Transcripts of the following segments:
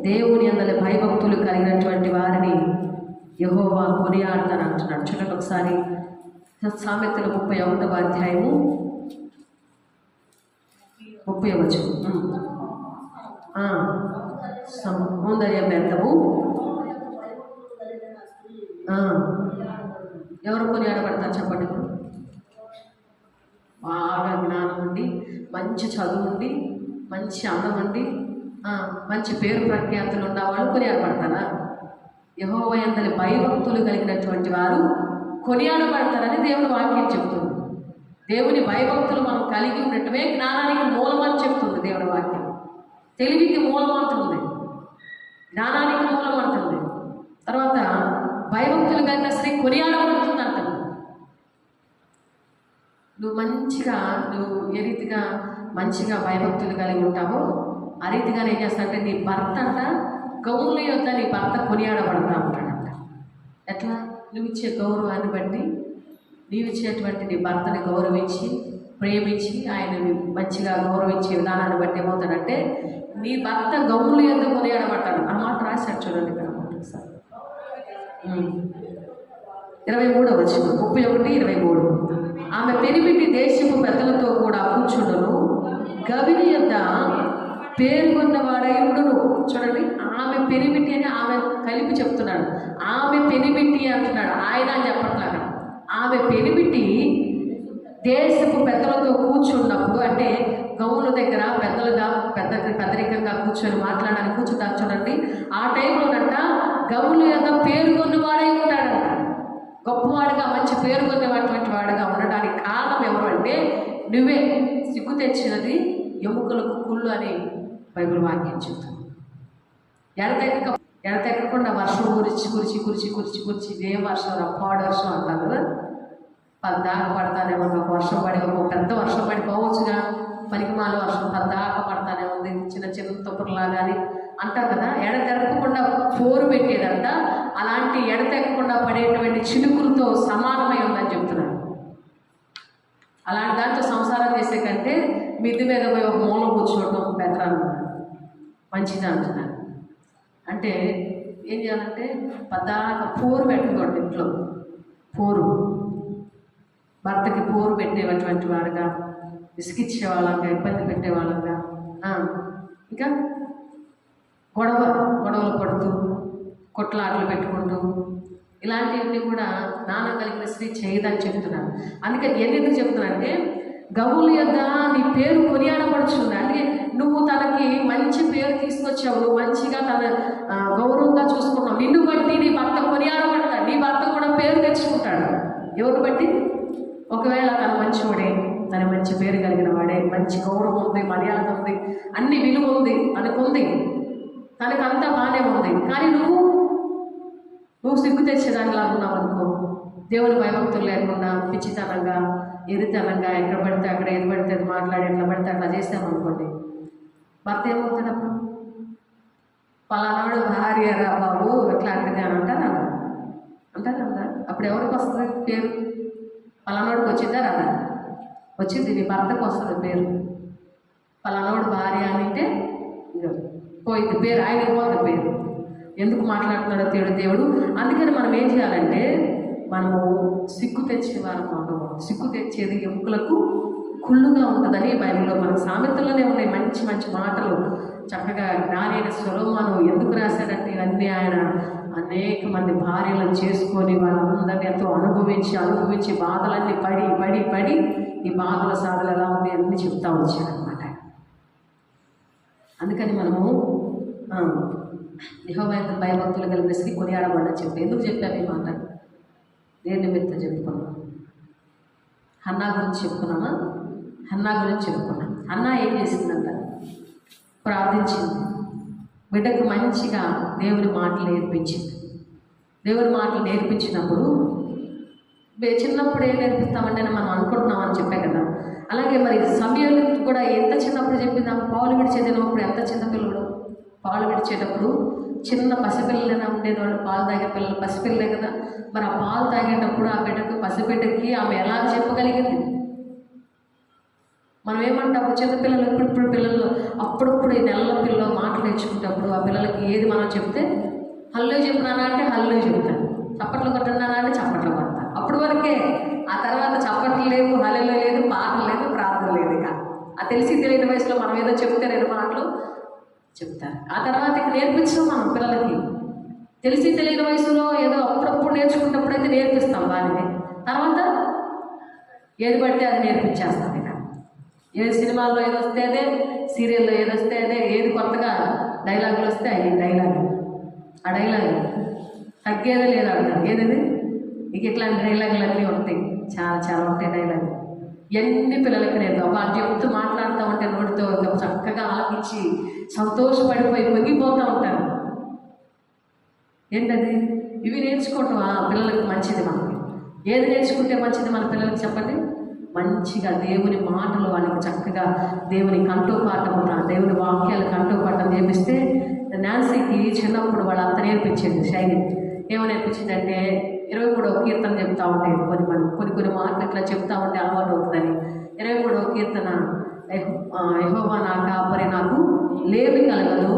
దేవుని యందలి భయభక్తులు కలిగినటువంటి వారిని యెహోవా కొనియాడతాను అంటున్నాడు. చూడండి ఒకసారి సామెతలు 31వ అధ్యాయము 30వ వచనం. సౌందర్య బెందము ఎవరు కొనియాడబడతారు చెప్పండి. బాగా జ్ఞానం ఉండి, మంచి చదువు ఉండి, మంచి అందం ఉండి, మంచి పేరు ప్రఖ్యాతులు ఉన్న వాళ్ళు కొనియాడబడతారా? యెహోవా యందలి భయభక్తులు కలిగినటువంటి వారు కొనియాడబడతారని దేవుని వాక్యం చెప్తుంది. దేవుని భయభక్తులు మనం కలిగి ఉండటమే జ్ఞానానికి మూలమని చెప్తుంది దేవుని వాక్యం. తెలివికి మూలం అంటుంది, జ్ఞానానికి మూలం అంటుంది. తర్వాత భయభక్తులు కలిగిన స్త్రీ కొనియాడబడుతుంది అంటుంది. నువ్వు ఏ రీతిగా మంచిగా భయభక్తులు కలిగి ఉంటావో ఆ రీతిగా ఏం చేస్తాడంటే నీ భర్త అంట గౌరవ యొద్ద నీ భర్త కొనియాడబడతా ఉంటాడంట. ఎట్లా? నువ్వు ఇచ్చే గౌరవాన్ని బట్టి, నీవు ఇచ్చేటువంటి నీ భర్తని గౌరవించి ప్రేమించి ఆయనని మంచిగా గౌరవించే విధానాన్ని బట్టి ఏమవుతాడంటే నీ భర్త గౌరవ యొద్ద కొనియాడబడతాడు. ఆ మాట రాశాడు చూడండి ఇక్కడ సార్. 23వ వచనం 31-23. ఆమె పెనిమిటి దేశపు పెద్దలతో కూడా కూర్చుండును, గవిని యొద్ద పేర్కొన్నవాడై ఉండును. చూడండి, ఆమె పెనిమిటి అని ఆమె కలిపి చెప్తున్నాడు. ఆమె పెనిమిటి అంటున్నాడు, ఆయన అని చెప్పట్లేదు. ఆమె పెనిమిటి దేశపు పెద్దలతో కూర్చున్నప్పుడు అంటే గౌనుల దగ్గర పెద్దరికంగా కూర్చొని మాట్లాడడానికి కూర్చుంటారు చూడండి. ఆ టైంలోనంట గౌనుల యొక్క పేరుకొన్నవాడై ఉంటాడంట. గొప్పవాడిగా మంచి పేరుకొనేటువంటి వాడిగా ఉండడానికి కారణం ఎవరు అంటే నువ్వే. సిగ్గు తెచ్చినది ఎముకలకు కుళ్ళు అని బైబిల్ వాక్యం చెప్తుంది. ఎడతెక్కకుండా వర్షం కురిచి ఇదే వర్షం పాడు వర్షం అంటారు కదా. పద్దాక పడతానేమో, ఒక వర్షం పడి ఒక పెద్ద వర్షం పడిపోవచ్చుగా, పనికిమాల వర్షం పద్దాక పడతానే ఉంది, చిన్న తుప్పరులాగా అని అంటారు కదా. ఎడతెక్కకుండా పోరు పెట్టేదంట. అలాంటి ఎడతెక్కకుండా పడేటువంటి చినుకులతో సమానమై ఉందని చెప్తున్నాడు. అలాంటి దాంతో సంసారం చేసే కంటే మిద్ది మీద పోయి ఒక మూల కూర్చోవడం బెటర్ అన్నాడు, మంచిది అంటున్నాడు. అంటే ఏం చేయాలంటే పద్దాక పోరు పెట్టకూడదు ఇంట్లో. పోరు భర్తకి పోరు పెట్టేటువంటి వాడుగా, విసిగిచ్చే వాళ్ళంగా, ఇబ్బంది పెట్టే వాళ్ళంగా, ఇంకా గొడవలు పడుతూ కొట్లాటలు పెట్టుకుంటూ ఇలాంటివన్నీ కూడా జ్ఞానం కలిగిన స్త్రీ చేయదని చెప్తున్నాను. అందుకని ఎందుకు చెప్తున్నానంటే గౌలు యొద్ద నీ పేరు కొనియాడబడుచుంది. అంటే నువ్వు తనకి మంచి పేరు తీసుకొచ్చావు, నువ్వు మంచిగా తన గౌరవంగా చూసుకున్నావు. నిన్ను బట్టి నీ భర్త కొనియాడబడతాడు, నీ భర్త కూడా పేరు తెచ్చుకుంటాడు. ఎవరు బట్టి? ఒకవేళ తను మంచివాడే, తన మంచి పేరు కలిగిన వాడే, మంచి గౌరవం ఉంది, మర్యాద ఉంది, అన్ని విలువ ఉంది, తనకుంది, తనకంతా బాగానే ఉంది. కానీ నువ్వు సిగ్గు తెచ్చేదానిలా ఉన్నావు అనుకో, దేవుని భయభక్తులు లేకుండా పిచ్చితనంగా, ఎరితనంగా ఎక్కడ పడితే అక్కడ ఏది పడితే అది మాట్లాడి ఎట్లా పడితే అట్లా చేసామనుకోండి, భర్త ఏమవుతాడు అప్పుడు? పలానాడు భార్య రా బాబు ఎట్లాంటిది అని అంటారా? అప్పుడు ఎవరికి వస్తుంది పేరు? పలానాడికి వచ్చిందా రాదా? వచ్చింది. నీ భర్తకు వస్తుంది పేరు. పలానాడు భార్య అని అంటే పోయింది పేరు, ఆయనకి పోతుంది పేరు. ఎందుకు మాట్లాడుతున్నాడో దేవుడు. అందుకని మనం ఏం చేయాలంటే మనము సిగ్గు తెచ్చే వారం ఉండకూడదు. సిగ్గు తెచ్చేది ఎముకలకు కుళ్ళుగా ఉంటుందని బైబిల్లో మనకు సామెతల్లోనే ఉన్నాయి మంచి మంచి మాటలు. చక్కగా జ్ఞానైన సొలొమోను ఎందుకు రాశాడంటే ఇవన్నీ ఆయన అనేక మంది భార్యలను చేసుకొని వాళ్ళందరినీ ఎంతో అనుభవించి బాధలన్నీ పడి ఈ బాధల సాధలు ఎలా ఉంది అన్నీ చెప్తా వచ్చాడనమాట. అందుకని మనము యెహోవా యొక్క భయభక్తులు కలిగిన స్త్రీ కొనియాడబడని చెప్పి ఎందుకు చెప్పాను ఈ మాట? దేని నిమిత్తం చెప్పుకున్నాం? హన్నా గురించి చెప్పుకున్నామా? హన్నా ఏం చేసిందంట? ప్రార్థించింది. బిడ్డకు మంచిగా దేవుని మాటలు నేర్పించింది. దేవుని మాటలు నేర్పించినప్పుడు చిన్నప్పుడు ఏం నేర్పిస్తామంటే మనం అనుకుంటున్నామని చెప్పే కదా. అలాగే మరి సమయాలు కూడా ఎంత చిన్నప్పుడు చెప్పిందాం? పాలు విడిచేటప్పుడు ఎంత చిన్నపిల్లడు పాలు విడిచేటప్పుడు చిన్న పసిపిల్లలైనా ఉండేవాళ్ళు, పాలు తాగే పిల్లలు పసిపిల్లలే కదా. మరి ఆ పాలు తాగేటప్పుడు ఆ బిడ్డకు పసిబిడ్డకి ఆమె ఎలా చెప్పగలిగింది? మనం ఏమంటాము, చిన్నపిల్లలు ఇప్పుడు పిల్లలు అప్పుడప్పుడు ఈ నెలల పిల్లలు మాటలు నేర్చుకుంటప్పుడు ఆ పిల్లలకి ఏది మనం చెప్తే హల్లో చెప్పినానా అంటే హల్లో చెప్తాను, చప్పట్లు కొట్టినానా అంటే చప్పట్లు కొడతాను. అప్పటి వరకే. ఆ తర్వాత చప్పట్లు లేవు, హల్లలో లేదు, పాటలు లేదు, ప్రార్థన లేదు. ఇక ఆ తెలిసి తెలియని వయసులో మనం ఏదో చెప్తే 2 మాటలు చెప్తారు. ఆ తర్వాత ఇక నేర్పించాం మనం పిల్లలకి. తెలిసి తెలియని వయసులో ఏదో అప్పుడప్పుడు నేర్చుకున్నప్పుడు అయితే నేర్పిస్తాం వారిని. తర్వాత ఏది పడితే అది నేర్పించేస్తాం. ఇక ఏది సినిమాల్లో ఏది వస్తే అదే, సీరియల్లో ఏది వస్తే అదే, ఏది కొత్తగా డైలాగులు వస్తే అవి డైలాగులు. ఆ డైలాగ్ తగ్గేదే లేదా అంటారు. ఏదది? ఇక ఇట్లాంటి డైలాగులు అన్నీ ఉంటాయి, చాలా చాలా ఉంటాయి డైలాగులు. ఎన్ని పిల్లలకి నేర్పు వాళ్ళు చెప్తూ మాట్లాడుతూ ఉంటే నోటితో చక్కగా ఆలకించి సంతోషపడిపోయి పొంగిపోతూ ఉంటారు. ఏంటది? ఇవి నేర్చుకోవటం పిల్లలకి మంచిది. మనకి ఏది నేర్చుకుంటే మంచిది మన పిల్లలకి చెప్పండి? మంచిగా దేవుని మాటలు వాళ్ళకి చక్కగా దేవుని కంఠోపాఠం, దేవుని వాక్యాలు కంఠోపాఠం నేర్పిస్తే, నాన్సీకి చిన్నప్పుడు వాళ్ళు అంత నేర్పించింది శైలి. ఏమో నేర్పించిందంటే 23వ కీర్తన చెప్తా ఉంటాయి. కొన్ని మాటలు ఇట్లా చెప్తా ఉంటే అలవాటు అవుతుందని 23వ కీర్తన, యెహోవా నా కాపరి, నాకు లేమి కలగదు,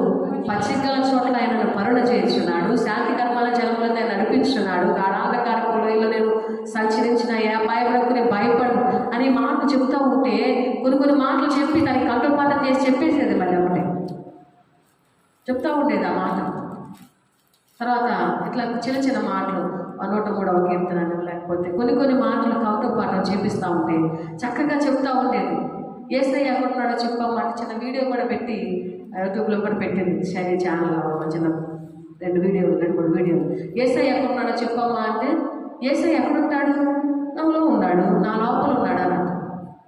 పచ్చికల చోట్ల ఆయనను పరుణ చేయించున్నాడు, శాంతికరమైన జలములతో ఆయన నడిపించున్నాడు, గాఢాంధకారపు లోయలో నేను సంచరించిన ఏ అపాయములకు నేను భయపడను అనే మాట చెబుతూ ఉంటే కొన్ని మాటలు చెప్పి దానికి కంఠోపాఠం చేసి చెప్పేసేది. మళ్ళీ ఒకటే చెప్తూ ఉండేది ఆ మాట. తర్వాత ఇట్లా చిన్న చిన్న మాటలు 103వ కీర్తన లేకపోతే కొన్ని మాటలు కంఠోపాఠం చేపిస్తూ ఉంటే చక్కగా చెప్తూ ఉండేది. యేసయ్య ఎక్కడున్నాడో చెప్పమాట చిన్న వీడియో కూడా పెట్టి యూట్యూబ్లో కూడా పెట్టింది శైలి ఛానల్లో. చిన్న 2-3 వీడియోలు. యేసయ్య ఎక్కడున్నాడో చెప్పమ్మా అంటే, యేసయ్య ఎక్కడుంటాడు? నాలో ఉన్నాడు, నా లోపల ఉన్నాడు అన్నట్టు.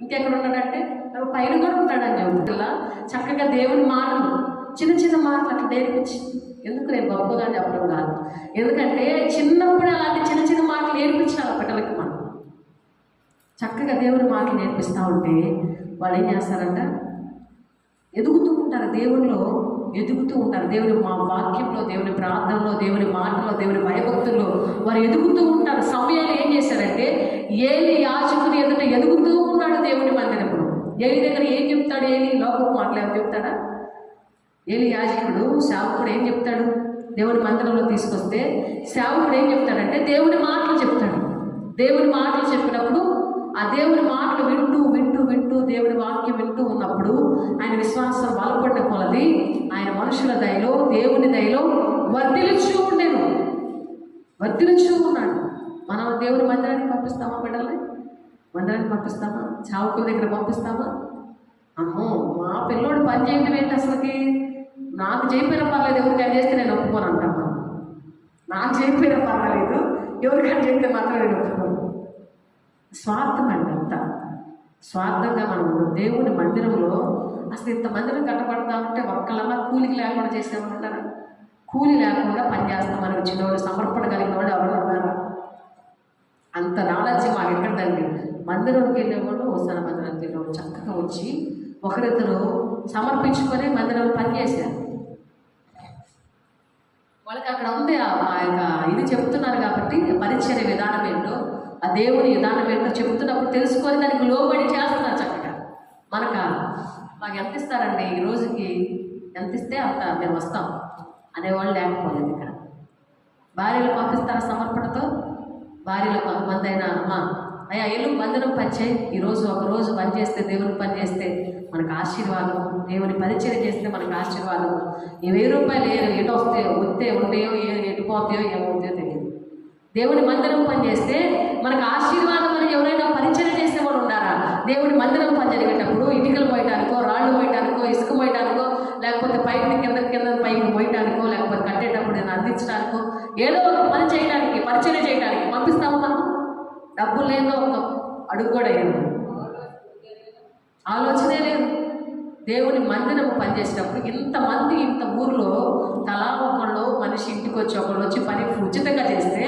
ఇంకెక్కడున్నాడంటే పైన కూడా ఉంటాడని చెబుతున్నా. చక్కగా దేవుని మాటలు చిన్న చిన్న మాటలు అట్లా నేర్పించి, ఎందుకు నేను గొప్పగా చెప్పడం కాదు, ఎందుకంటే చిన్నప్పుడు అలాంటి చిన్న చిన్న మాటలు నేర్పించాలి పిల్లలకి. మనం చక్కగా దేవుని మాటలు నేర్పిస్తూ ఉంటే వాళ్ళు ఏం చేస్తారంట, ఎదుగుతూ ఉంటారు, దేవునిలో ఎదుగుతూ ఉంటారు. దేవుని వాక్యంలో, దేవుని ప్రార్థనలో, దేవుని మాటలో, దేవుని భయభక్తుల్లో వారు ఎదుగుతూ ఉంటారు. సమయాలు ఏం చేశారంటే, ఏలి యాజకుని ఎదుట ఎదుగుతూ ఉన్నాడు దేవుని మందిరంలో. ఏలి దగ్గర ఏం చెప్తాడు? ఏలి లోకపు మాటలు ఏం చెప్తాడా? ఏలి యాజకుడు సేవకుడు ఏం చెప్తాడు? దేవుని మందిరంలో తీసుకొస్తే సేవకుడు ఏం చెప్తాడంటే దేవుని మాటలు చెప్తాడు. దేవుని మాటలు చెప్పినప్పుడు ఆ దేవుని మాటలు వింటూ వింటూ వింటూ దేవుని వాక్యం వింటూ ఉన్నప్పుడు ఆయన విశ్వాసం బలపడిన కొలది ఆయన మనుషుల దయలో, దేవుని దయలో వర్ధిల్లుచూ ఉన్నాడు. మనం దేవుని మందిరానికి పంపిస్తామా? బిడ్డల్ని మందిరానికి పంపిస్తామా? చావుకుల దగ్గర పంపిస్తామా? అమ్మో, మా పిల్లోడు పని చేయడం ఏంటి అసలుకి? నాకు చేయకపోయినా పర్లేదు, ఎవరికైనా చేస్తే నేను ఒప్పుకోను అంటాను. నాకు చేయకపోయినా పర్వాలేదు, ఎవరికైనా చేస్తే మాత్రం నేను ఒప్పుకోను. స్వార్థం అండి, అంతా స్వార్థంగా మనం దేవుని మందిరంలో అసలు ఇంత మందిరం కట్టబడతా ఉంటే ఒక్కళ్ళన్నా కూలికి లేకుండా చేసేవాళ్ళంటారా? కూలి లేకుండా పనిచేస్తామని వచ్చిన వాళ్ళు, సమర్పణ కలిగిన వాళ్ళు ఎవరు ఉన్నారా? అంత నాలెడ్జ్ మాకు ఎక్కడండి. మందిరంకి వెళ్ళేవాళ్ళు, ఓసారి మందిరానికి వెళ్ళేవాళ్ళు చక్కగా వచ్చి ఒకరిద్దరు సమర్పించుకొని మందిరంలో పనిచేశారు. వాళ్ళకి అక్కడ ఉంది ఆ యొక్క ఇది చెప్తున్నారు కాబట్టి పరిచర్య విధానం ఏంటో, ఆ దేవుని విధానం ఏంటో చెప్తున్నప్పుడు తెలుసుకొని దానికి లోబడి చేస్తున్నారు చక్కగా. మాకు ఎంత ఇస్తారండి, ఈ రోజుకి ఎంత ఇస్తే అంత మేము వస్తాం అనేవాళ్ళు లేకపోలేదు. ఇక్కడ భార్యలు పంపిస్తారు సమర్పణతో. భార్యలు కొంతమంది అయినా, అమ్మా అయ్యా ఇల్లు మందిరం పనిచేయి, ఈరోజు ఒకరోజు పని చేస్తే, దేవుని పని చేస్తే మనకు ఆశీర్వాదం, దేవుని పరిచయం చేస్తే మనకు ఆశీర్వాదం. ఈ 1000 రూపాయలు ఎటు వస్తే ఉంటాయో, ఎటుపోతాయో ఏమవుతాయో తెలియదు. దేవుని మందిరం పని చేస్తే మనకు ఆశీర్వాదం అని ఎవరైనా పరిచయం చేసేవాడు ఉన్నారా? దేవుని మందిరం పని జరిగేటప్పుడు ఇటుకలు పోయటానికో, రాళ్ళు పోయటానికో, ఇసుక పోయటానికో, లేకపోతే పైకి కింద పైకి పోయటానికో, లేకపోతే కట్టేటప్పుడు నేను అందించడానికో, ఏదో ఒక పని చేయడానికి, పరిచయం చేయడానికి పంపిస్తాము. మనం డబ్బులు లేదో ఒక అడుగు కూడా లేదు, ఆలోచనే లేదు. దేవుని మందిరం పనిచేసేటప్పుడు ఇంత ఊర్లో తలా ఒకళ్ళు మనిషి ఇంటికి వచ్చి ఒకళ్ళు వచ్చి పని ఉచితంగా చేస్తే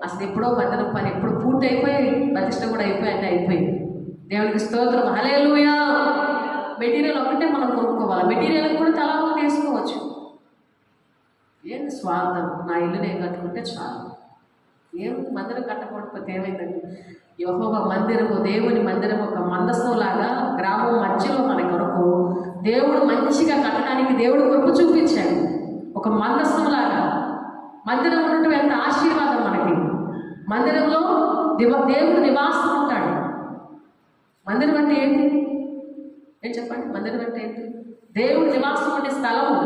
అసలు ఎప్పుడో మందిరం పని ఎప్పుడు పూర్తి అయిపోయి, ప్రతిష్ట కూడా అయిపోయింది. దేవునికి స్తోత్రం, హల్లెలూయా. మెటీరియల్ ఒకటే మనం కొనుక్కోవాలి, మెటీరియల్ కూడా తలా ఒకటి వేసుకోవచ్చు. ఏంటి స్వార్థం? నా ఇల్లు నేను కట్టుకుంటే చాలు, ఏముంది మందిరం కట్టకపోతే ఏమైందండి? యెహోవా మందిరము, దేవుని మందిరం ఒక మందస్థంలాగా గ్రామం మధ్యలో మన కొరకు దేవుడు మంచిగా కట్టడానికి దేవుడు కృప చూపించాడు. ఒక మందస్థంలాగా మందిరం ఉండటం ఎంత ఆశీర్వాదం మనకి. మందిరంలో దేవుడు నివాసం ఉంటాడు. మందిరం అంటే ఏంటి? ఏం చెప్పండి? మందిరం అంటే ఏంటి? దేవుడు నివాసం ఉండే స్థలము.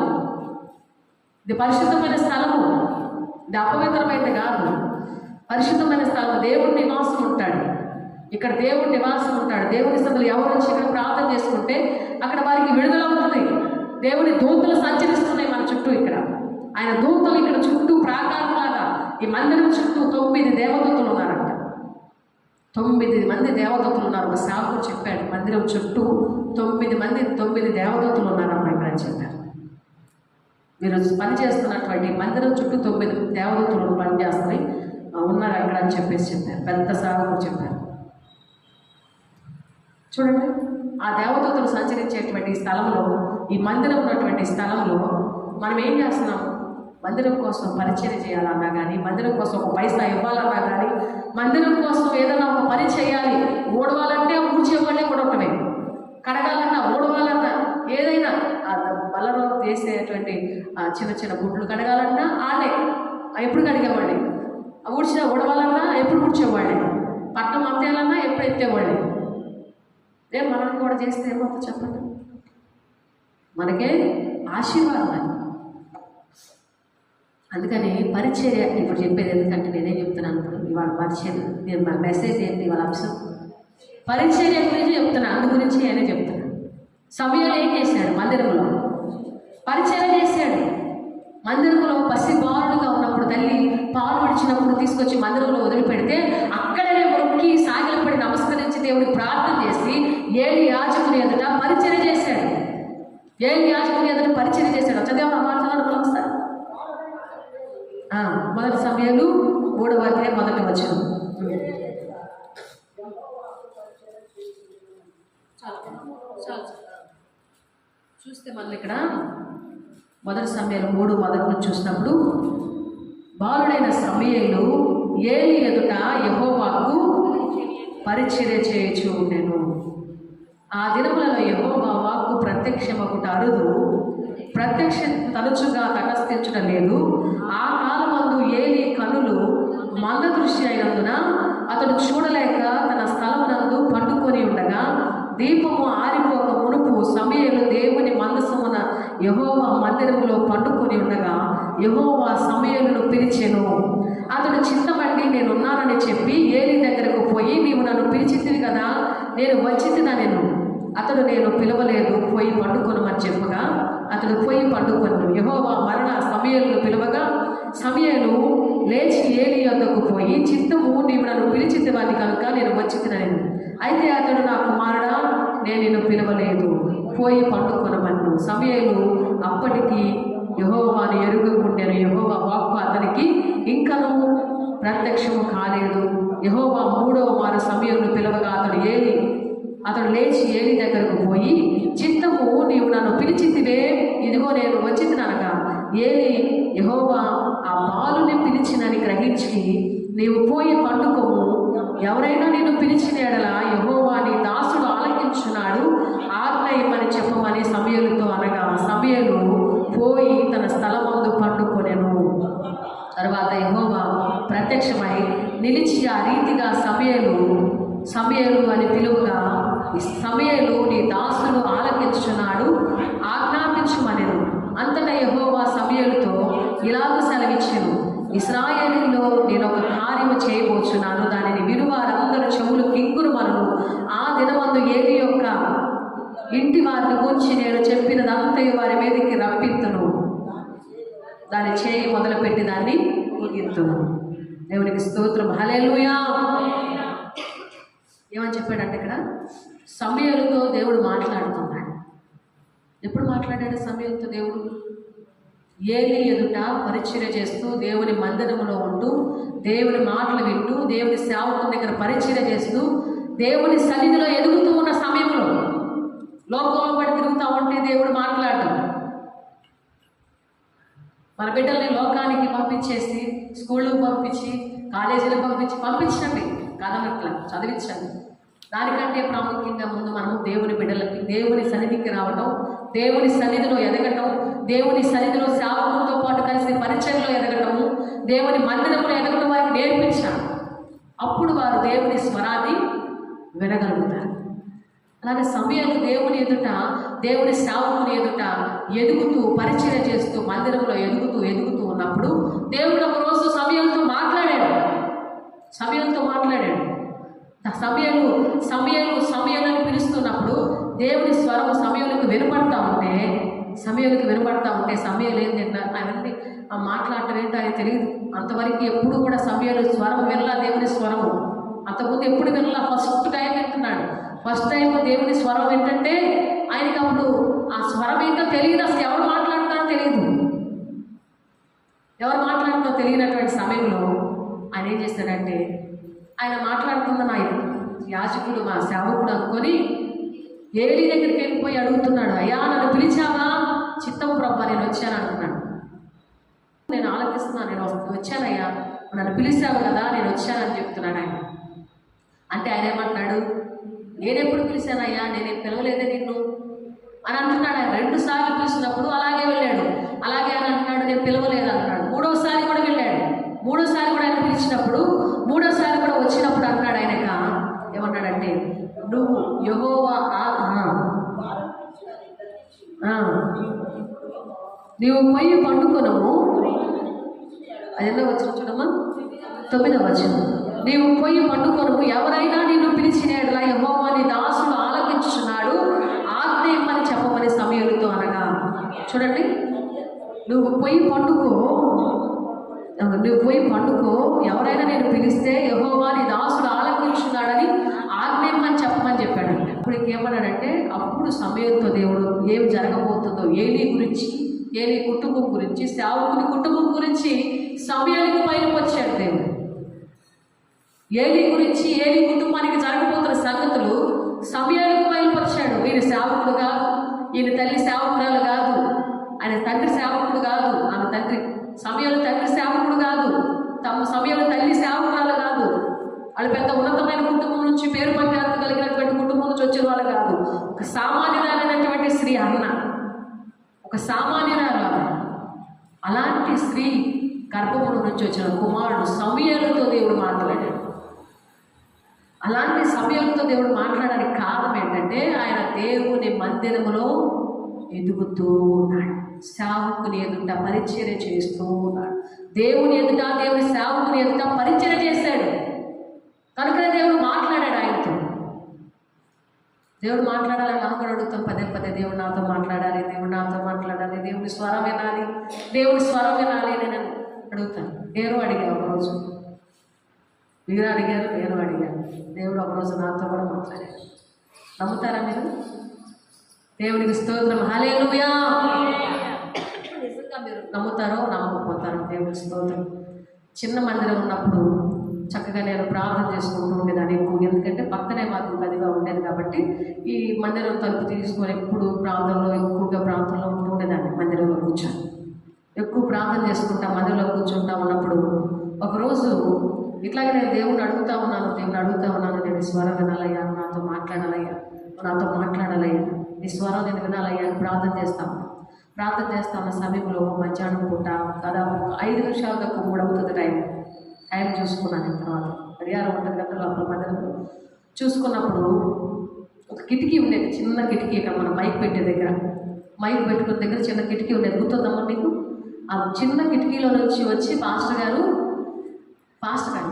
ఇది పరిశుద్ధమైన స్థలము. ఇది అపవిత్రమైనది కాదు, పరిశుద్ధమైన స్థలం. దేవుడు నివాసం ఉంటాడు. ఇక్కడ దేవుడు నివాసం ఉంటాడు. దేవుని సభలు ఎవరు వచ్చి ఇక్కడ ప్రార్థన చేసుకుంటే అక్కడ వారికి విడుదల అవుతుంది. దేవుని దూతలు సంచరిస్తున్నాయి మన చుట్టూ. ఇక్కడ ఆయన దూతలు ఇక్కడ చుట్టూ ప్రాకారంలాగా ఈ మందిరం చుట్టూ 9 దేవదూతలు ఉన్నారంట. 9 మంది దేవదూతలు ఉన్నారు. ఒక సేవకుడు చెప్పాడు, మందిరం చుట్టూ 9 దేవదూతలు ఉన్నారమ్మా ఇక్కడ అని చెప్పారు. మీరు పనిచేస్తున్నటువంటి మందిరం చుట్టూ 9 దేవదూతలు పనిచేస్తున్నాయి ఉన్నారు అక్కడ అని చెప్పారు. పెద్ద సేవకుడు చెప్పారు. చూడండి, ఆ దేవదూతలు సంచరించేటువంటి స్థలంలో, ఈ మందిరం ఉన్నటువంటి స్థలంలో మనం ఏం చేస్తున్నాం? మందిరం కోసం పరిచయం చేయాలన్నా కానీ, మందిరం కోసం ఒక పైసా ఇవ్వాలన్నా కానీ, మందిరం కోసం ఏదైనా ఒక పని చేయాలి. ఓడవాలంటే ఊడ్చేవాళ్ళే ఓడవటమే, కడగాలన్నా ఓడవాలన్నా, ఏదైనా బలలో చేసేటువంటి చిన్న చిన్న గుడ్లు కడగాలన్నా ఆడే ఎప్పుడు కడిగేవాళ్ళే, ఓడవాలన్నా ఎప్పుడు ఊడ్చేవాళ్ళే, పట్టణం అంతేయాలన్నా ఎప్పుడు ఎత్తేవాళ్ళే. రేపు మనం కూడా చేస్తే ఏమవుతుంది చెప్పండి? మనకే ఆశీర్వాదం అది. అందుకని పరిచర్య ఇప్పుడు చెప్పేది. ఎందుకంటే నేనేం చెప్తున్నాను ఇప్పుడు ఇవాళ పరిచర్య, నేను మెసేజ్ ఏంటి ఇవాళ అంశం పరిచర్య గురించి చెప్తున్నాను. అందు గురించి నేనే చెప్తున్నాను. సమయంలో ఏం చేశాడు? మందిరంలో పరిచర్య చేశాడు. మందిరంలో పసిబాలుడుగా ఉన్నప్పుడు తల్లి పాలు విడిచినప్పుడు తీసుకొచ్చి మందిరంలో వదిలిపెడితే అక్కడనే మొక్కి సాగిలపడి నమస్కరించి దేవుడికి ప్రార్థన చేసి ఏలి యాజకుని ఎదుట పరిచర్య చేశాడు. ఏలి యాజకుని ఎదుట పరిచర్య చేశాడు. చదివా మాట్లాడారు ఒకసారి. మొదటి సమయాలు 3వ అధ్యాయం 1వ వచనం. చూస్తే మళ్ళీ ఇక్కడ మొదటి సమయాలు 3:1 చూసినప్పుడు బాలుడైన సమయలు ఏలి ఎదుట యెహోవాకు పరిచర్య చేయుచు ఉండెను. ఆ దినములలో యెహోవా వాక్కు ప్రత్యక్షమగుట అరుదు, ప్రత్యక్ష తరచుగా తటస్థించడం లేదు. ఆ కాలమందు ఏలి కనులు మంద దృష్టి అయినందున అతడు చూడలేక తన స్థలమునందు పండుకొని ఉండగా దీపము ఆరిపోక మునుపు సమయలు దేవుని మందసమున యెహోవా మందిరములో పండుకొని ఉండగా యెహోవా సమయలను పిలిచెను. అతడు చిత్తపడి నేనున్నానని చెప్పి ఏలి దగ్గరకు పోయి, నీవు నన్ను పిలిచితివి కదా, నేను వచ్చితినెను. అతడు నేను పిలవలేదు, పోయి పండుకొనమని చెప్పగా అతడు పోయి పండుకొను. యెహోవా మరణ సమయలను పిలవగా సమయలు లేచి ఏలి యొద్దకు పోయి, చిత్తము నీవు నన్ను పిలిచితివని కనుక నేను వచ్చితినెను. అయితే అతడు, నా కుమారుడా, నేను నిన్ను పిలవలేదు, పోయి పండుకొనమన్ను. సమయలు అప్పటికి యెహోవాను ఎరుగకుండెను. యెహోవా వాక్కు అతనికి ఇంకనూ ప్రత్యక్షము కాలేదు. యెహోవా 3వ మారు సమయలను పిలవగా అతడు లేచి ఏలి దగ్గరకు పోయి, చిత్తము నీవు నన్ను పిలిచితివే, ఇదిగో నేను వచ్చితిననగా ఏలి యెహోవా ఆ బాలుని పిలిచినని గ్రహించి, నీవు పోయి పండుకోము, ఎవరైనా నిన్ను పిలిచిన ఎడల యెహోవా నీ దాసుడు ఆలకించున్నాడు, ఆజ్ఞ ఇమ్మని చెప్పమని సమయలుతో అనగా సమయలు పోయి తన స్థలమందు పండుకొనెను. తర్వాత యెహోవా ప్రత్యక్షమై నిలిచి ఆ రీతిగా సమయలు అని పిలువగా, సమయలు నీ దాసుడు ఆలకించున్నాడు, ఆజ్ఞాపించుమనెను. అంతటా యెహోవా సమయలుతో ఇలాగ సెలవిచ్చెను, ఇశ్రాయేలులో నేను ఒక కార్యము చేయబోచున్నాను, దానిని వినువారందరూ చెవులు కింగురుమను. ఆ దినమందు ఏలి యొక్క ఇంటి వారిని గురించి నేను చెప్పినదంతయు వారి మీదకి రప్పిత్తును, దాన్ని చేయి మొదలుపెట్టి దాన్ని ముగిత్తును. దేవునికి స్తోత్రం, హల్లెలూయా. ఏమని చెప్పాడంటే ఇక్కడ సమయలతో దేవుడు మాట్లాడుతున్నాడు. ఎప్పుడు మాట్లాడాడు సమయలతో దేవుడు? ఏలి ఎదుట పరిచర్య చేస్తూ, దేవుని మందిరములో ఉంటూ, దేవుని మాటలు వింటూ, దేవుని సేవకుని దగ్గర పరిచర్య చేస్తూ, దేవుని సన్నిధిలో ఎదుగుతూ ఉన్న సమయంలో లోకంలో పడి తిరుగుతూ ఉంటే దేవుడు మాట్లాడటం. మన బిడ్డల్ని లోకానికి పంపించేసి, స్కూళ్ళకు పంపించి, కాలేజీలో పంపించండి, కథలట్లా చదివించండి. దానికంటే ప్రాముఖ్యంగా ముందు మనము దేవుని బిడ్డలకి దేవుని సన్నిధికి రావటం, దేవుని సన్నిధిలో ఎదగటం, దేవుని సన్నిధిలో సేవకులతో పాటు కలిసి పరిచయంలో ఎదగటము, దేవుని మందిరంలో ఎదగడం వారికి నేర్పించాలి. అప్పుడు వారు దేవుని స్వరాన్ని వినగలుగుతారు. అలాగే సమయాలు దేవుని ఎదుట, దేవుని సేవకుని ఎదుట ఎదుగుతూ పరిచయం చేస్తూ మందిరంలో ఎదుగుతూ ఉన్నప్పుడు దేవుడు ఒక రోజు సమయంతో మాట్లాడాడు. సమయాలను పిలుస్తున్నప్పుడు దేవుని స్వరం సమయాలకు వినపడతా ఉంటే సమయాలు ఏం తిన్నారు అవన్నీ మాట్లాడటం ఏంటో ఆయన తెలియదు. అంతవరకు ఎప్పుడు కూడా సమయాలు స్వరం వినలా, దేవుని స్వరము అంతకుముందు ఎప్పుడు వినలా. ఫస్ట్ టైం వింటున్నాడు. ఫస్ట్ టైం దేవుని స్వరం ఏంటంటే ఆయనకి అప్పుడు ఆ స్వరం ఏంటో తెలియదు. అసలు ఎవరు మాట్లాడుతారో తెలియనటువంటి సమయంలో ఆయన ఏం చేస్తాడంటే, ఆయన మాట్లాడుతున్న నా యాజకుడు మా సేవకుడు అనుకొని ఏలీ దగ్గరికి వెళ్ళిపోయి అడుగుతున్నాడు, అయ్యా నన్ను పిలిచావా? చిత్తం ప్రభా నేను వచ్చాను అంటున్నాడు. నేను ఆలోచిస్తున్నాను, నేను వచ్చానయ్యా, నన్ను పిలిచావు కదా, నేను వచ్చానని చెప్తున్నాడు ఆయన. అంటే ఆయన ఏమంటున్నాడు, నేనెప్పుడు పిలిచానయ్యా, నేనేం పిలవలేదే నిన్ను అని అంటున్నాడు. ఆయన 2 సార్లు పిలిచినప్పుడు అలాగే వెళ్ళాడు. అలాగే అని అంటున్నాడు, నేను పిలవలేదు అంటున్నాడు. 3వసారి కూడా వెళ్ళాడు. 3వసారి కూడా ఆయన పిలిచినప్పుడు 3వసారి కూడా వచ్చినప్పుడు అంటున్నాడు ఆయనక ఏమన్నాడంటే, నువ్వు యెహోవా నీవు పోయి పండుకొనము. అది ఎన్నో వచ్చిన చూడమ్మా, 9వ వచనం. నీవు పోయి పండుకొనము, ఎవరైనా నిన్ను పిలిచినట్లా యెహోవా నీ దాసుడు ఆలకించుచున్నాడు, ఆజ్ఞ ఇమ్మని చెప్పమని సమయాలతో అనగా. చూడండి, నువ్వు పోయి పండుకో, ఎవరైనా నేను పిలిస్తే యెహోవా నీ దాసుడు ఆలకించున్నాడని ఆజ్ఞ ఇమ్మని చెప్పమని చెప్పాడు. ఇప్పుడు ఇంకేమన్నాడంటే, అప్పుడు సమయంతో దేవుడు ఏమి జరగబోతుందో ఏలీ గురించి, ఏలీ కుటుంబం గురించి, సేవకుని కుటుంబం గురించి సమయానికి పైకి వచ్చాడు దేవుడు. ఏలీ గురించి, ఏలీ కుటుంబానికి జరగబోతున్న సంగతులు సమయానికి బయలుపరిచాడు. ఈయన సేవకుడు కాదు, ఈయన తల్లి సేవకురాలు కాదు, ఆయన తండ్రి సేవకుడు కాదు, ఆమె తండ్రి సమయాలు తండ్రి సేవకుడు కాదు, సమయాలు తల్లి సేవకురాలు కాదు, వాళ్ళు పెద్ద ఉన్నతమైన కుటుంబం నుంచి పేరు ప్రఖ్యాతి కలిగినటువంటి కుటుంబం నుంచి వచ్చిన వాళ్ళు కాదు. ఒక సామాన్యురాలైనటువంటి స్త్రీ అన్న, ఒక సామాన్యురాలు. అలాంటి స్త్రీ గర్భముల నుంచి వచ్చిన కుమారుడు సమయాలతో దేవుడు మాట్లాడాడు. అలాంటి సమయంతో దేవుడు మాట్లాడడానికి కారణం ఏంటంటే, ఆయన దేవుని మందిరములో ఎదుగుతూ ఉన్నాడు. సేవకుని ఎదుట పరిచర్య చేస్తూ ఉన్నాడు. దేవుని ఎదుట, దేవుని సేవకుని ఎదుట పరిచర్య చేశాడు. కనుకనే దేవుడు మాట్లాడాడు ఆయనతో. దేవుడు మాట్లాడాలని మనం కూడా అడుగుతాం పదే దేవుడు నాతో మాట్లాడాలి, దేవుని స్వరం వినాలి, నేను అడుగుతాను. నేను అడిగాను ఒకరోజు, మీరు అడిగారు, నేను అడిగాను. దేవుడు ఒకరోజు నాతో కూడా మాట్లాడాడు. నమ్ముతారా మీరు? దేవునికి స్తోత్రం, హల్లెలూయా. నిజంగా మీరు నమ్ముతారో నమ్మకపోతారో దేవునికి స్తోత్రం. చిన్న మందిరం ఉన్నప్పుడు చక్కగా నేను ప్రార్థన చేసుకుంటూ ఉండేదాన్ని ఎక్కువ. ఎందుకంటే పక్కనే మాకు గదిగా ఉండేది కాబట్టి ఈ మందిరం తలుపు తీసుకొని ఎప్పుడు ఎక్కువగా ప్రాంతంలో ఉంటూ ఉండేదాన్ని. మందిరంలో కూర్చొని ఎక్కువ ప్రార్థన చేసుకుంటా, మందిరంలో కూర్చుంటా ఉన్నప్పుడు ఒకరోజు ఇట్లాగే నేను దేవుడిని అడుగుతా ఉన్నాను, నేను స్వరం వినాలయ్యా, నాతో మాట్లాడాలయ్యా, నీ స్వరం నేను వినాలయ్యా అని ప్రార్థన చేస్తాను. సమయంలో మధ్యాహ్నం పూట దాదాపు 5 నిమిషాల దాకా 3 అవుతుంది టైం చూసుకున్నాను. తర్వాత గడియారం ఉంటుంది కదా లోపల మందిరంలో. చూసుకున్నప్పుడు ఒక కిటికీ ఉండేది, చిన్న కిటికీ. ఇక్కడ మనం మైక్ పెట్టుకున్న దగ్గర చిన్న కిటికీ ఉండేది, గుర్తుందమ్మా మీకు? ఆ చిన్న కిటికీలో నుంచి వచ్చి పాస్టర్ గారు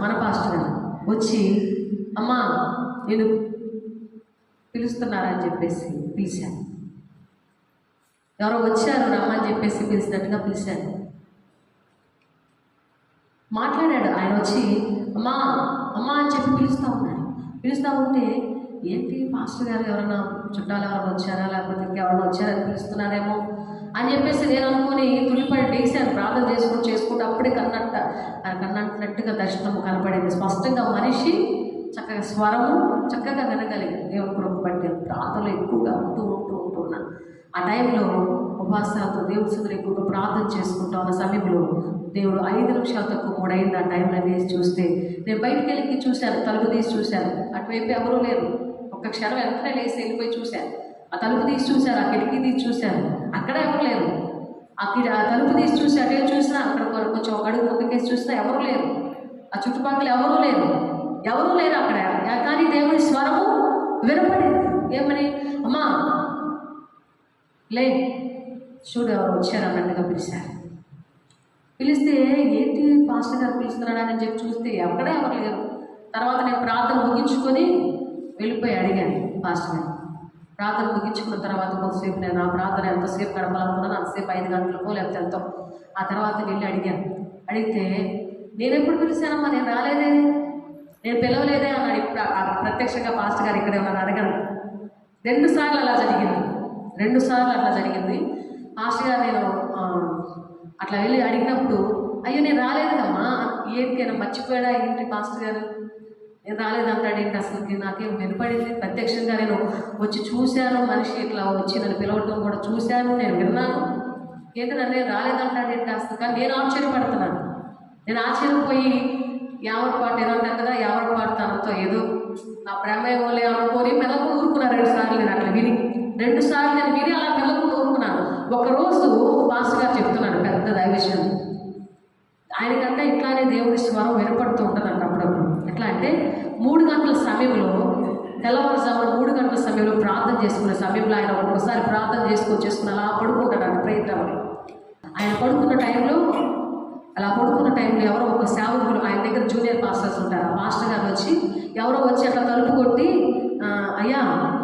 మన పాస్టర్ గారు వచ్చి, అమ్మా నేను పిలుస్తున్నారని చెప్పేసి పిలిచాను. ఎవరో వచ్చారు రమ్మని చెప్పేసి పిలిచినట్టుగా పిలిచాను. మాట్లాడాడు ఆయన వచ్చి, అమ్మా అని చెప్పి పిలుస్తూ ఉంటే ఏంటి పాస్టర్ గారు ఎవరైనా చుట్టాలు ఎవరైనా వచ్చారా, లేకపోతే ఇంకెవరైనా వచ్చారని పిలుస్తున్నారేమో అని చెప్పేసి నేను అనుకుని తులిపడి లేచాను. ప్రార్థన చేసుకుంటూ అప్పుడే కన్నట్టుగా దర్శనం కనపడింది. స్పష్టంగా మనిషి చక్కగా స్వరము చక్కగా వినగలిగింది. దేవుని కృప బట్టి ప్రార్థనలు ఎక్కువగా ఉంటూ ఉన్నాను. ఆ టైంలో ఉపవాసాలతో దేవుడి సదులు ఎక్కువగా ప్రార్థన చేసుకుంటా ఉన్న సమయంలో దేవుడు 5 నిమిషాలు తక్కువ 3 అయింది ఆ టైంలో వేసి చూస్తే నేను బయటికి వెళ్ళి చూశాను, తలుపు తీసి చూశాను, అటువైపు ఎవరూ లేరు. ఒక్క క్షణం వెంటనే లేచి వెళ్ళిపోయి చూశాను, ఆ తలుపు తీసి చూశాను, ఆ కిటికీ తీసి చూశాను, అక్కడ ఎవరు లేరు. ఆ తలుపు తీసి చూసి అటే చూసినా అక్కడ కొంచెం ఒక అడుగు ముందుకేసి చూసినా ఎవరు లేరు. ఆ చుట్టుపక్కల ఎవరూ లేరు అక్కడ. కానీ దేవుని స్వరము వినపడింది. ఏమని? అమ్మా లే, చూడు ఎవరు వచ్చారు అన్నట్టుగా పిలిచారు. పిలిస్తే ఏంటి పాస్టర్ గారు పిలుస్తున్నాడా అని చెప్పి చూస్తే అక్కడే ఎవరు లేరు. తర్వాత నేను ప్రార్థన ముగించుకొని వెళ్ళిపోయి అడిగాను పాస్టర్ గారు. ప్రార్థన ముగించుకున్న తర్వాత కొంతసేపు నేను ఆ ప్రార్థన ఎంతసేపు గడపాలనుకున్నాను, అంతసేపు 5 గంటలకో లేకపోతే ఎంతో. ఆ తర్వాత వెళ్ళి అడిగాను. అడిగితే నేను ఎప్పుడు పిలిచానమ్మా, నేను రాలేదే, నేను పిలవలేదే అన్నాడు. ఇప్పుడు ప్రత్యక్షంగా పాస్టర్ గారు ఇక్కడే ఉన్నాను అడగను. 2 సార్లు అలా జరిగింది, 2 సార్లు అట్లా జరిగింది. పాస్టర్ గారు నేను అట్లా వెళ్ళి అడిగినప్పుడు అయ్యో నేను రాలేదు కమ్మా, ఏంటికైనా మర్చిపోయాడా ఏంటి పాస్టర్ గారు, నేను రాలేదంటాడేంటి, అసలుకి నాకేం వినపడింది. ప్రత్యక్షంగా నేను వచ్చి చూశాను, మనిషి ఇట్లా వచ్చి నన్ను పిలవటం కూడా చూశాను, నేను విన్నాను, ఏంటి నన్ను రాలేదంటాడేంటి అసలు. కానీ నేను ఆశ్చర్యపడుతున్నాను. నేను ఆశ్చర్యపోయి ఎవరి పాటు ఏదంటారు కదా, ఎవరి పాటు తనతో ఏదో ఆ ప్రమేయం వల్లే అనుకొని మెలకు ఊరుకున్నాను. 2 సార్లు నేను అట్లా విని, 2 సార్లు నేను విని అలా మెలకు ఊరుకున్నాను. ఒకరోజు పాస్టర్ గారు చెప్తున్నాను, పెద్ద దైవజనం, ఆయనకంటే ఇట్లానే దేవుడి స్వరం వినపడుతూ ఉంటుందంట అప్పుడప్పుడు. ఎట్లా అంటే 3 గంటల సమయంలో, తెల్లవారుజామున 3 గంటల సమయంలో ప్రార్థన చేసుకునే సమయంలో ఆయన ఒక్కొక్కసారి ప్రార్థన చేసుకుని అలా పడుకుంటాడంట ప్రేయర్ టవర్లో. ఆయన పడుకున్న టైంలో ఎవరో ఒక సేవకులు, ఆయన దగ్గర జూనియర్ పాస్టర్స్ ఉంటారు, ఆ పాస్టర్ గారు వచ్చి ఎవరో వచ్చి అట్లా తలుపు కొట్టి, అయ్యా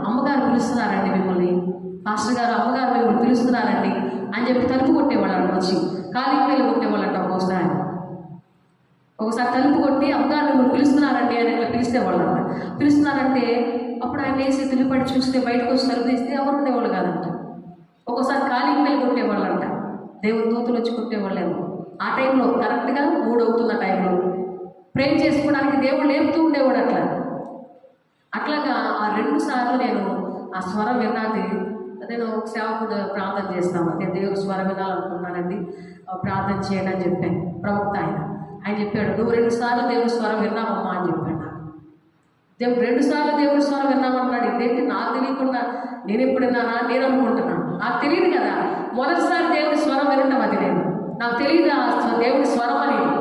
అమ్మగారు పిలుస్తున్నారండి మిమ్మల్ని, పాస్టర్ గారు అమ్మగారు మిమ్మల్ని పిలుస్తున్నారండి అని చెప్పి తలుపు కొట్టేవాళ్ళంట. వచ్చి కాలికి వెళ్ళి కొట్టేవాళ్ళంట. ఒకసారి తలుపు కొట్టి అమ్మగారు మిమ్మల్ని పిలుస్తున్నారండి అని ఇట్లా పిలిచేవాళ్ళంట. పిలుస్తున్నారంటే అప్పుడు ఆయన వేసి తెలిపడి చూస్తే బయటకు వచ్చి తలుపు తీస్తే ఎవరు ఉండేవాళ్ళు కాదంట. ఒక్కోసారి కాలికి వెళ్ళి కొట్టేవాళ్ళంట, దేవుని దూతలు వచ్చి కొట్టేవాళ్ళేమో. ఆ టైంలో కరెక్ట్గా 3 అవుతున్న టైంలో ప్రేర్ చేసుకోవడానికి దేవుడు లేపుతూ ఉండేవాడు. అట్లాగా ఆ 2 సార్లు నేను ఆ స్వరం విన్నది. నేను ఒక సేవకుడు ప్రార్థన చేస్తాను, నేను దేవుడు స్వరం వినాలనుకున్నానండి, ప్రార్థన చేయండి అని చెప్పాను. ప్రవక్త ఆయన చెప్పాడు, నువ్వు 2 సార్లు దేవుడి స్వరం విన్నావమ్మా అని చెప్పాడు. దేవుడు 2 సార్లు దేవుడి స్వరం విన్నామన్నాడు. ఇదేంటి నాకు తెలియకుండా నేను ఎప్పుడు విన్నానా నేను అనుకుంటున్నాను. నాకు తెలియదు కదా, మొదటిసారి దేవుడి స్వరం వినటం అది. నాకు తెలియదు ఆ దేవుడి స్వరం అనేది.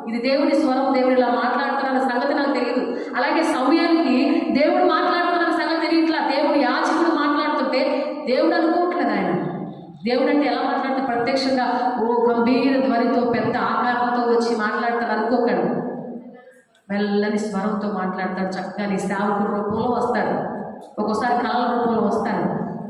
ఇది దేవుడి స్వరం, దేవుడు ఇలా మాట్లాడుతున్న సంగతి నాకు తెలియదు. అలాగే సమయానికి దేవుడు మాట్లాడుతున్న సంగతి తెలియట్లా. దేవుడు యాజకుడు మాట్లాడుతుంటే దేవుడు అనుకోవట్లేదు. ఆయన దేవుడు అంటే ఎలా మాట్లాడితే ప్రత్యక్షంగా ఓ గంభీర ధ్వనితో పెద్ద ఆకారంతో వచ్చి మాట్లాడతాడు అనుకోకడు. మెల్లని స్వరంతో మాట్లాడతాడు. చక్కగా నీ సేవకుడు రూపంలో వస్తాడు, ఒక్కోసారి కళల రూపంలో వస్తాడు.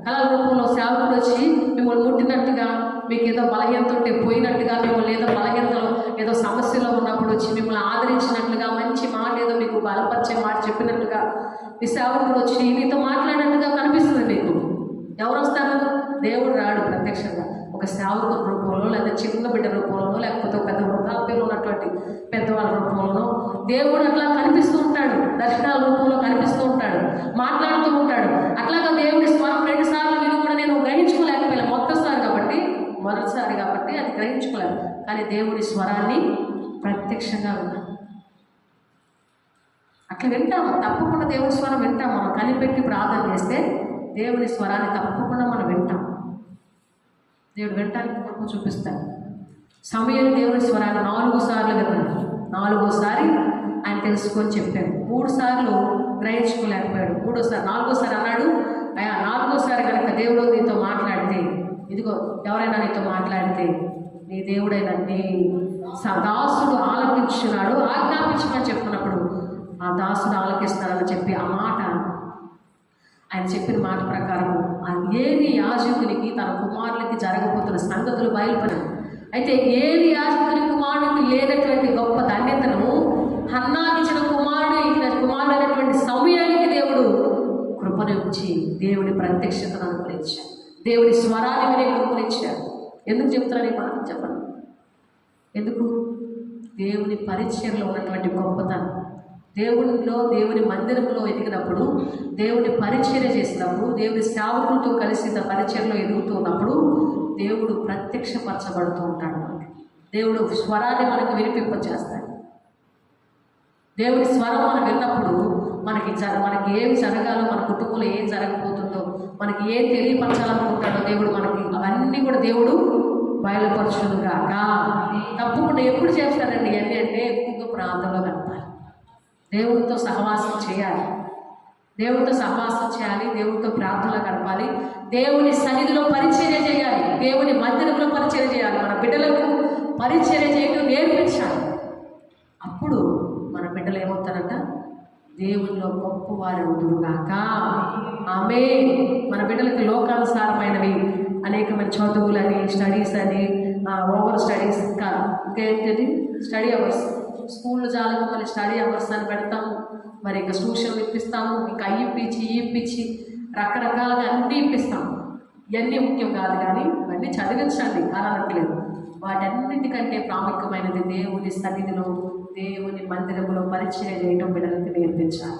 కళల రూపంలో సేవకుడు వచ్చి మిమ్మల్ని ముట్టినట్టుగా, మీకు ఏదో బలహీనత ఉంటే పోయినట్టుగా, మిమ్మల్ని ఏదో బలహీనతలో ఏదో సమస్యలో ఉన్నప్పుడు వచ్చి మిమ్మల్ని ఆదరించినట్లుగా, మంచి మాట ఏదో మీకు బలపరిచే మాట చెప్పినట్టుగా మీ సేవకుడు వచ్చి నీతో మాట్లాడినట్టుగా కనిపిస్తుంది మీకు. ఎవరు వస్తారు? దేవుడు రాడు ప్రత్యక్షంగా. ఒక సేవకుల రూపంలో, లేదా చిన్న బిడ్డ రూపంలో, లేకపోతే ఒక పెద్ద వృద్ధాప్యంలో ఉన్నటువంటి పెద్దవాళ్ళ రూపంలో దేవుడు అట్లా కనిపిస్తూ ఉంటాడు. దర్శనాల రూపంలో కనిపిస్తూ ఉంటాడు, మాట్లాడుతూ ఉంటాడు. అట్లాగా దేవుడి స్వరం 2 సార్లు విని కూడా నేను గ్రహించుకోలేకపోయాను. మొదటిసారి కాబట్టి అది గ్రహించుకోలేదు. కానీ దేవుడి స్వరాన్ని ప్రత్యక్షంగా విన్నాం. అట్లా వింటాము, తప్పకుండా దేవుడి స్వరం వింటాం. మనం కనిపెట్టి ప్రార్థన చేస్తే దేవుని స్వరాన్ని తప్పకుండా మనం వింటాం. దేవుడు వినటానికి కొరకు చూపిస్తాడు. సమయం దేవుని స్వరాన్ని 4 సార్లు విన్నాడు. 4వసారి ఆయన తెలుసుకొని చెప్పాడు. 3 సార్లు గ్రహించుకోలేకపోయాడు. 4వసారి అన్నాడు, 4వసారి కనుక దేవుడు నీతో మాట్లాడితే, ఇదిగో ఎవరైనా నీతో మాట్లాడితే నీ దేవుడైన నీ దాసుడు ఆలకించున్నాడు, ఆజ్ఞాపించమని చెప్పినప్పుడు ఆ దాసుడు ఆలకిస్తున్నాడని చెప్పి ఆ మాట, ఆయన చెప్పిన మాట ప్రకారం ఏలి యాజకునికి తన కుమారులకి జరగబోతున్న సంగతులు బయలుపడారు. అయితే ఏలి యాజకుని కుమారుడికి లేనటువంటి గొప్ప ధన్యతను హన్నాకిచ్చిన కుమారుడైనటువంటి సమయానికి దేవుడు కృపనిచ్చి దేవుడి ప్రత్యక్షతను అనుగ్రహించాడు. దేవుడి స్వరాన్ని వినే కృపనిచ్చాడు. ఎందుకు చెప్తున్నాను ఈ మాట చెప్పండి? ఎందుకు? దేవుని పరిచయంలో ఉన్నటువంటి గొప్పతనం. దేవునిలో, దేవుని మందిరంలో ఎదిగినప్పుడు, దేవుని పరిచర్య చేసినప్పుడు, దేవుని సేవకులతో కలిసి పరిచయంలో ఎదుగుతూ ఉన్నప్పుడు దేవుడు ప్రత్యక్షపరచబడుతూ ఉంటాడు. మనకి దేవుడు స్వరాన్ని మనకు వినిపింపచేస్తాడు. దేవుడి స్వరం మనం విన్నప్పుడు మనకి ఏం జరగాలో, మన కుటుంబంలో ఏం జరగబోతుందో, మనకి ఏం తెలియపరచాలనుకుంటాడో దేవుడు మనకి అవన్నీ కూడా దేవుడు బయలుపరచునుగాక. తప్పకుండా ఎప్పుడు చేస్తాడండి ఇవన్నీ అంటే ఎక్కువగా ప్రాంతంలో గడపాలి, దేవుడితో సహవాసం చేయాలి, దేవుడితో సహవాసం చేయాలి, దేవుడితో ప్రార్థనలో గడపాలి, దేవుని సన్నిధిలో పరిచర్య చేయాలి, దేవుని మందిరంలో పరిచర్య చేయాలి, మన బిడ్డలకు పరిచర్య చేయడం నేర్పించాలి. అప్పుడు మన బిడ్డలు ఏమవుతారంట, దేవునిలో గొప్పవారు ఉండుగాక. ఆమె మన బిడ్డలకి లోకానుసారమైనవి అనేకమైన చదువులని, స్టడీస్ అని, ఓవర్ స్టడీస్, ఇంకేంటిది స్టడీ అవర్స్, స్కూల్ చాలకు మళ్ళీ స్టడీ అవర్స్ అని పెడతాము, మరి ఇంకా ట్యూషన్ ఇప్పిస్తాము, ఇంకా ఇప్పించి రకరకాలుగా అన్నీ ఇప్పిస్తాము. ఇవన్నీ ముఖ్యం కాదు, కానీ ఇవన్నీ చదివించండి కాదనట్లేదు. వాటన్నిటికంటే ప్రాముఖ్యమైనది దేవుని సన్నిధిలో, దేవుని మందిరంలో పరిచయం చేయడం బిడ్డలకు నేర్పించాలి.